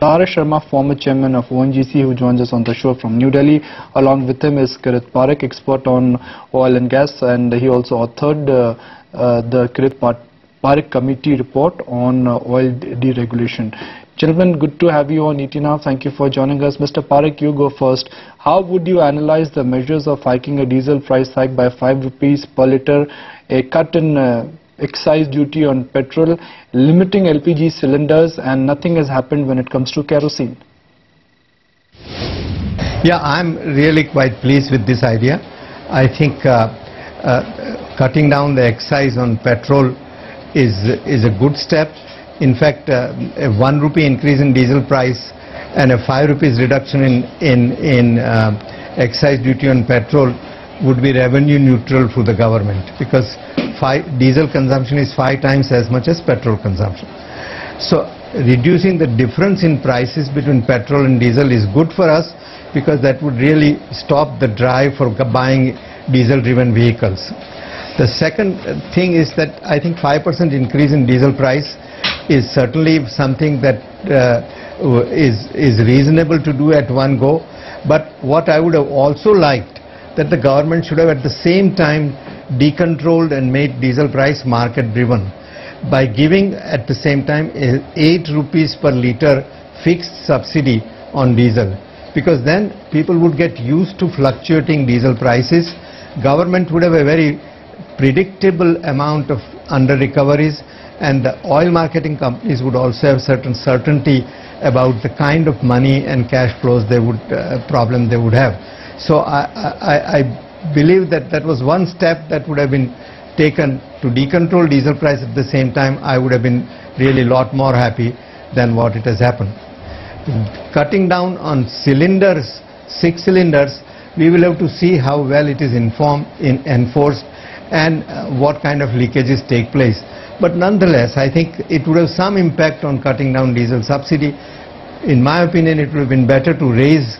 Tarak Sharma, former chairman of ONGC, who joins us on the show from New Delhi. Along with him is Kirit Parekh, expert on oil and gas, and he also authored the Kirit Parekh Committee report on oil deregulation. Gentlemen, good to have you on ET Now. Thank you for joining us. Mr. Parekh, you go first. How would you analyze the measures of hiking a diesel price hike by 5 rupees per litre, a cut in excise duty on petrol, limiting LPG cylinders, and nothing has happened when it comes to kerosene? Yeah, I'm really quite pleased with this idea. I think cutting down the excise on petrol is a good step. In fact, a 1 rupee increase in diesel price and a 5 rupees reduction in excise duty on petrol would be revenue neutral for the government, because diesel consumption is 5 times as much as petrol consumption. So reducing the difference in prices between petrol and diesel is good for us, because that would really stop the drive for buying diesel driven vehicles. The second thing is that I think 5% increase in diesel price is certainly something that is reasonable to do at one go. But what I would have also liked, that the government should have at the same time decontrolled and made diesel price market driven by giving at the same time 8 rupees per litre fixed subsidy on diesel, because then people would get used to fluctuating diesel prices. Government would have a very predictable amount of under recoveries, and the oil marketing companies would also have certain certainty about the kind of money and cash flows they would problem they would have. So I believe that that was one step that would have been taken to decontrol diesel price. At the same time, I would have been really a lot more happy than what it has happened. Cutting down on cylinders, 6 cylinders, we will have to see how well it is enforced and what kind of leakages take place. But nonetheless, I think it would have some impact on cutting down diesel subsidy. In my opinion, it would have been better to raise,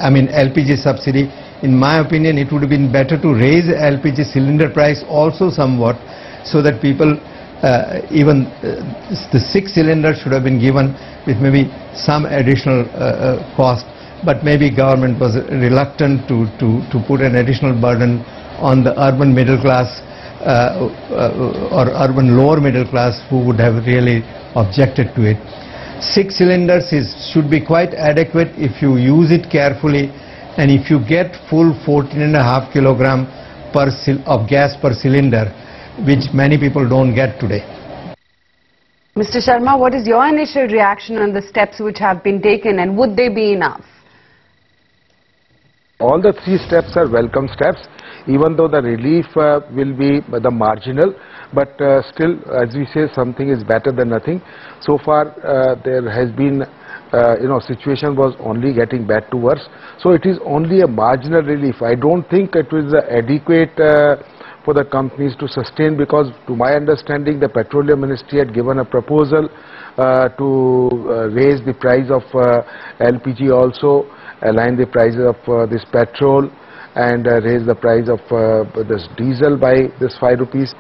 LPG subsidy. In my opinion, it would have been better to raise LPG cylinder price also somewhat, so that people, even the 6 cylinders should have been given with maybe some additional cost. But maybe government was reluctant to put an additional burden on the urban middle class or urban lower middle class, who would have really objected to it. 6 cylinders should be quite adequate if you use it carefully, and if you get full 14.5 kilogram of gas per cylinder, which many people don't get today. Mr. Sharma, what is your initial reaction on the steps which have been taken, and would they be enough? All the 3 steps are welcome steps, even though the relief will be the marginal, but still, as we say, something is better than nothing. So far there has been situation was only getting bad to worse, so it is only a marginal relief. I don't think it was adequate for the companies to sustain, because to my understanding the Petroleum Ministry had given a proposal to raise the price of LPG also, align the prices of this petrol, and raise the price of this diesel by this 5 rupees.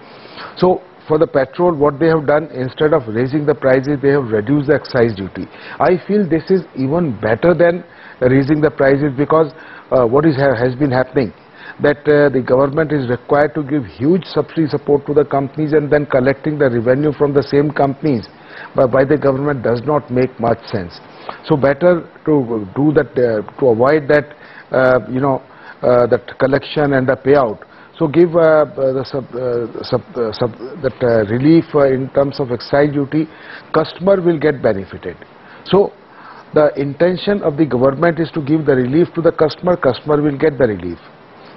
So for the petrol, what they have done, instead of raising the prices, they have reduced the excise duty. I feel this is even better than raising the prices, because what has been happening, that the government is required to give huge subsidy support to the companies, and then collecting the revenue from the same companies by the government does not make much sense. So better to do that, to avoid that that collection and the payout. So give that relief in terms of excise duty, customer will get benefited. So the intention of the government is to give the relief to the customer, customer will get the relief.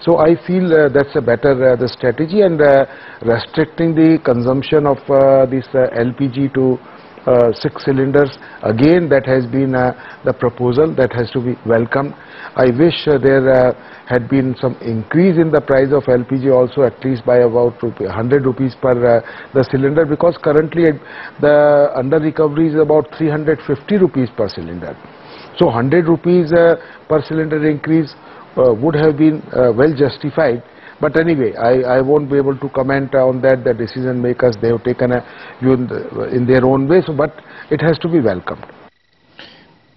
So I feel that's a better the strategy, and restricting the consumption of this LPG to 6 cylinders, again that has been the proposal that has to be welcomed. I wish there had been some increase in the price of LPG also, at least by about 100 rupees per the cylinder, because currently the under recovery is about 350 rupees per cylinder. So 100 rupees per cylinder increase would have been well justified. But anyway, I won't be able to comment on that. The decision makers, they have taken a view in their own way, so, but it has to be welcomed.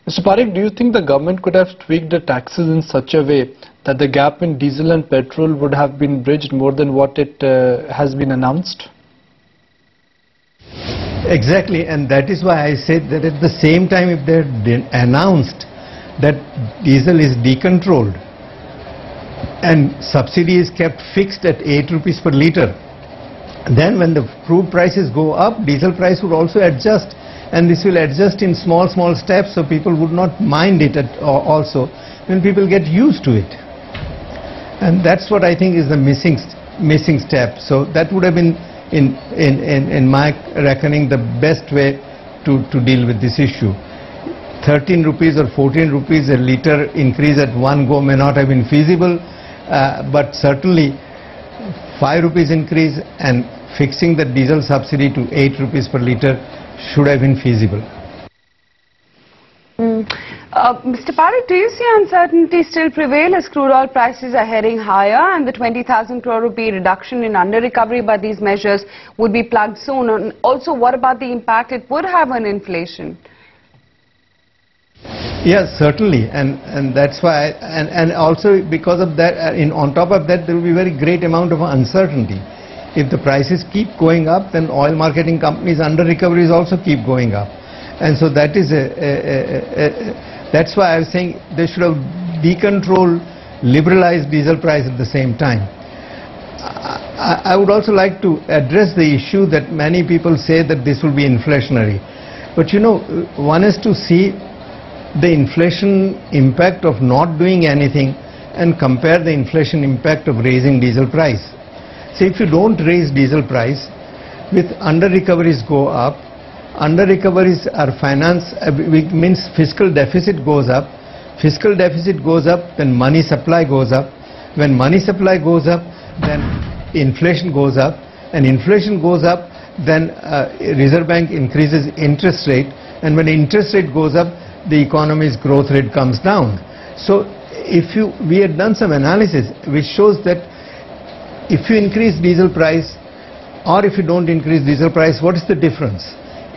Mr. Parekh, do you think the government could have tweaked the taxes in such a way that the gap in diesel and petrol would have been bridged more than what it has been announced? Exactly, and that is why I said that at the same time, if they had announced that diesel is decontrolled and subsidy is kept fixed at 8 rupees per litre, then when the crude prices go up, diesel price would also adjust, and this will adjust in small steps, so people would not mind it also when people get used to it. And that's what I think is the missing step. So that would have been in my reckoning the best way to deal with this issue. 13 rupees or 14 rupees a litre increase at one go may not have been feasible, but certainly 5 rupees increase and fixing the diesel subsidy to 8 rupees per litre should have been feasible. Mr. Parekh, do you see uncertainty still prevail as crude oil prices are heading higher and the 20,000 crore rupee reduction in under-recovery by these measures would be plugged soon? And also, what about the impact it would have on inflation? Yes, certainly, and that's why, and also because of that, on top of that, there will be very great amount of uncertainty. If the prices keep going up, then oil marketing companies' under-recoveries also keep going up. And so that is that's why I was saying they should have decontrolled, liberalized diesel price at the same time. I would also like to address the issue that many people say that this will be inflationary. But you know, one has to see the inflation impact of not doing anything and compare the inflation impact of raising diesel price. So if you don't raise diesel price, with under-recoveries go up, under-recoveries are means fiscal deficit goes up. Fiscal deficit goes up, then money supply goes up. When money supply goes up, then inflation goes up. And inflation goes up, then Reserve Bank increases interest rate. And when interest rate goes up, the economy's growth rate comes down. So we had done some analysis which shows that if you increase diesel price or if you don't increase diesel price, what is the difference?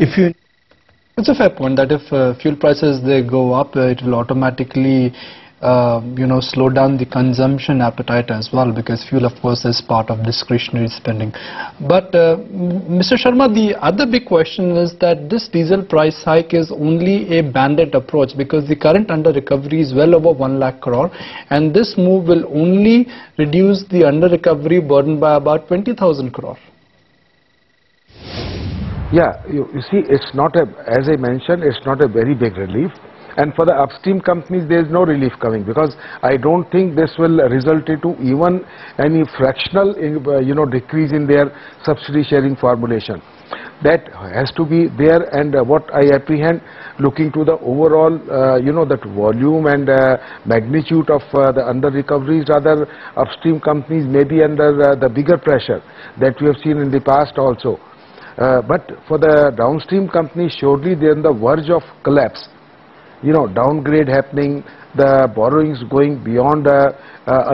It's a fair point that if fuel prices they go up, it will automatically slow down the consumption appetite as well, because fuel of course is part of discretionary spending. But Mr. Sharma, the other big question is that this diesel price hike is only a band-aid approach, because the current under recovery is well over 1 lakh crore, and this move will only reduce the under recovery burden by about 20,000 crore. Yeah, you see, it's not as I mentioned, it's not a very big relief. And for the upstream companies, there is no relief coming, because I don't think this will result into even any fractional, decrease in their subsidy sharing formulation. That has to be there, and what I apprehend, looking to the overall, that volume and magnitude of the under recoveries, rather upstream companies may be under the bigger pressure that we have seen in the past also. But for the downstream companies, surely they are on the verge of collapse. Downgrade happening, the borrowings going beyond a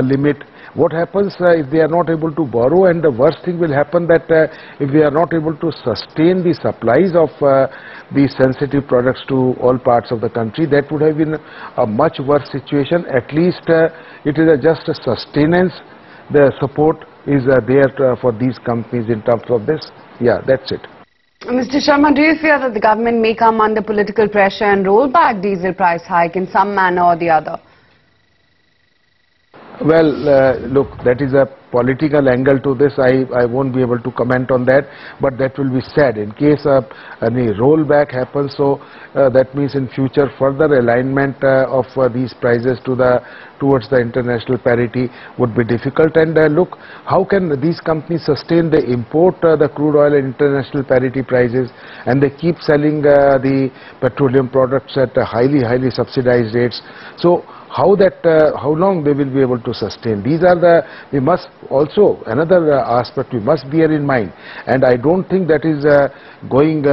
limit. What happens if they are not able to borrow? And the worst thing will happen that if they are not able to sustain the supplies of these sensitive products to all parts of the country, that would have been a much worse situation. At least it is just a sustenance. The support is there for these companies in terms of this. Yeah, that's it. Mr. Sharma, do you fear that the government may come under political pressure and roll back diesel price hike in some manner or the other? Well, look, that is a political angle to this. I won't be able to comment on that, but that will be said in case any rollback happens. So that means in future further alignment of these prices towards the international parity would be difficult. And look, how can these companies sustain? They import the crude oil at international parity prices, and they keep selling the petroleum products at highly subsidized rates. So how long they will be able to sustain? These are we must also, another aspect we must bear in mind, and I don't think that is going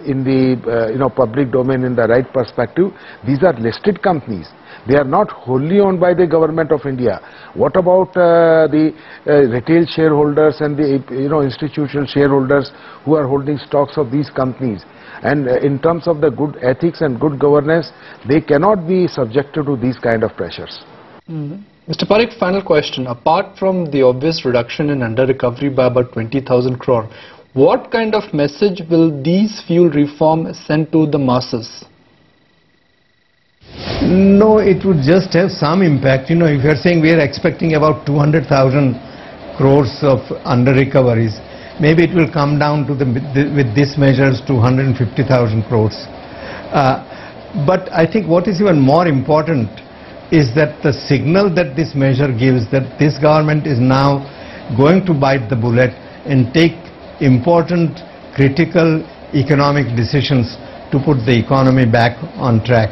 in the public domain in the right perspective. These are listed companies. They are not wholly owned by the government of India. What about the retail shareholders and the institutional shareholders who are holding stocks of these companies? And in terms of the good ethics and good governance, they cannot be subjected to these kind of pressures. Mr. Parekh, final question. Apart from the obvious reduction in under-recovery by about 20,000 crore, what kind of message will these fuel reform send to the masses? No, it would just have some impact. You know, if you're saying we are expecting about 200,000 crores of under-recoveries, maybe it will come down to with these measures to 150,000 crores. But I think what is even more important is that the signal that this measure gives, that this government is now going to bite the bullet and take important, critical economic decisions to put the economy back on track.